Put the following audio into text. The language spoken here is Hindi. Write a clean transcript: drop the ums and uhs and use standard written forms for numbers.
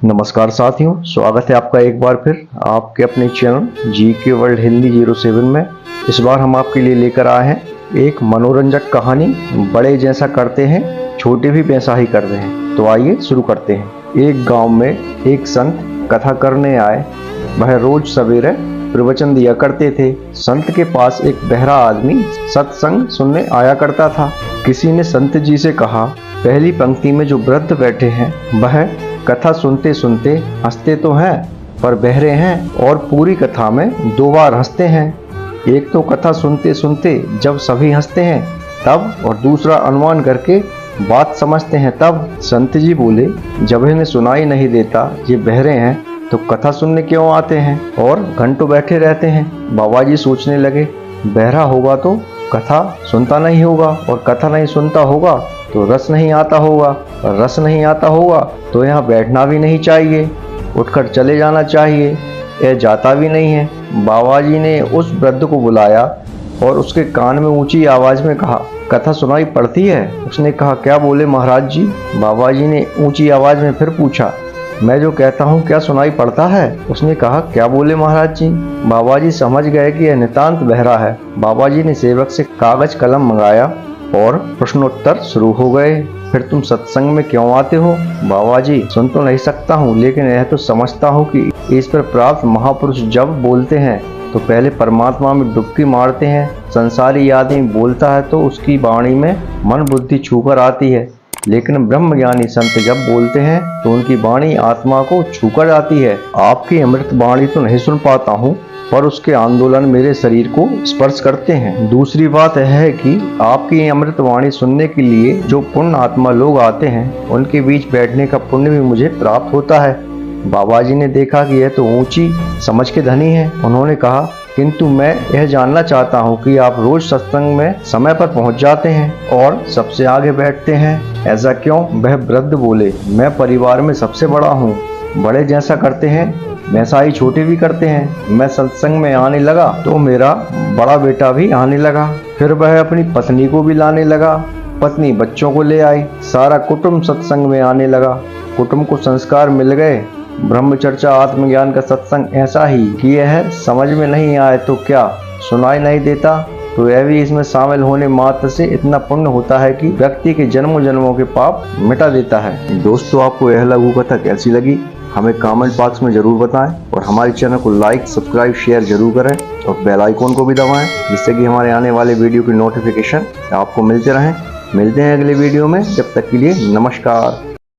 नमस्कार साथियों, स्वागत है आपका एक बार फिर आपके अपने चैनल जी के वर्ल्ड हिंदी 07 में। इस बार हम आपके लिए लेकर आए हैं एक मनोरंजक कहानी। बड़े जैसा करते हैं, छोटे भी वैसा ही करते हैं। तो आइए शुरू करते हैं। एक गांव में एक संत कथा करने आए। वह रोज सवेरे प्रवचन दिया करते थे। संत के पास एक बहरा आदमी सत्संग सुनने आया करता था। किसी ने संत जी से कहा, पहली पंक्ति में जो वृद्ध बैठे हैं वह कथा सुनते सुनते हंसते तो हैं पर बहरे हैं, और पूरी कथा में 2 बार हंसते हैं। एक तो कथा सुनते सुनते जब सभी हंसते हैं तब, और दूसरा अनुमान करके बात समझते हैं तब। संत जी बोले, जब इन्हें सुनाई नहीं देता, ये बहरे हैं तो कथा सुनने क्यों आते हैं और घंटों बैठे रहते हैं। बाबा जी सोचने लगे, बहरा होगा तो कथा सुनता नहीं होगा, और कथा नहीं सुनता होगा तो रस नहीं आता होगा, और रस नहीं आता होगा तो यहाँ बैठना भी नहीं चाहिए, उठकर चले जाना चाहिए। यह जाता भी नहीं है। बाबा जी ने उस वृद्ध को बुलाया और उसके कान में ऊंची आवाज में कहा, कथा सुनाई पड़ती है? उसने कहा, क्या बोले महाराज जी? बाबा जी ने ऊंची आवाज में फिर पूछा, मैं जो कहता हूँ क्या सुनाई पड़ता है? उसने कहा, क्या बोले महाराज जी? बाबा जी समझ गए कि यह नितांत बहरा है। बाबा जी ने सेवक से कागज कलम मंगाया और प्रश्नोत्तर शुरू हो गए। फिर तुम सत्संग में क्यों आते हो? बाबा जी, सुन तो नहीं सकता हूँ, लेकिन यह तो समझता हूँ कि ईश्वर प्राप्त महापुरुष जब बोलते हैं तो पहले परमात्मा में डुबकी मारते हैं। संसारी आदमी बोलता है तो उसकी वाणी में मन बुद्धि छूकर आती है, लेकिन ब्रह्मज्ञानी संत जब बोलते हैं तो उनकी वाणी आत्मा को छूकर आती है। आपकी अमृत वाणी तो नहीं सुन पाता हूँ, पर उसके आंदोलन मेरे शरीर को स्पर्श करते हैं। दूसरी बात यह है कि आपकी अमृत वाणी सुनने के लिए जो पुण्य आत्मा लोग आते हैं, उनके बीच बैठने का पुण्य भी मुझे प्राप्त होता है। बाबा जी ने देखा कि यह तो ऊंची समझ के धनी है। उन्होंने कहा, किंतु मैं यह जानना चाहता हूँ कि आप रोज सत्संग में समय पर पहुँच जाते हैं और सबसे आगे बैठते हैं, ऐसा क्यों? वह वृद्ध बोले, मैं परिवार में सबसे बड़ा हूँ। बड़े जैसा करते हैं वैसा ही छोटे भी करते हैं। मैं सत्संग में आने लगा तो मेरा बड़ा बेटा भी आने लगा, फिर वह अपनी पत्नी को भी लाने लगा, पत्नी बच्चों को ले आई, सारा कुटुंब सत्संग में आने लगा। कुटुंब को संस्कार मिल गए। ब्रह्मचर्चा आत्मज्ञान का सत्संग ऐसा ही कि यह समझ में नहीं आए तो क्या सुनाई नहीं देता, तो यह भी इसमें शामिल होने मात्र से इतना पुण्य होता है कि व्यक्ति के जन्मों जन्मों के पाप मिटा देता है। दोस्तों, आपको यह लघु कथा कैसी लगी हमें कमेंट बॉक्स में जरूर बताएं, और हमारे चैनल को लाइक सब्सक्राइब शेयर जरूर करें, और बेल आइकॉन को भी दबाएं, जिससे कि हमारे आने वाले वीडियो की नोटिफिकेशन आपको मिलते रहें। मिलते हैं अगले वीडियो में, जब तक के लिए नमस्कार।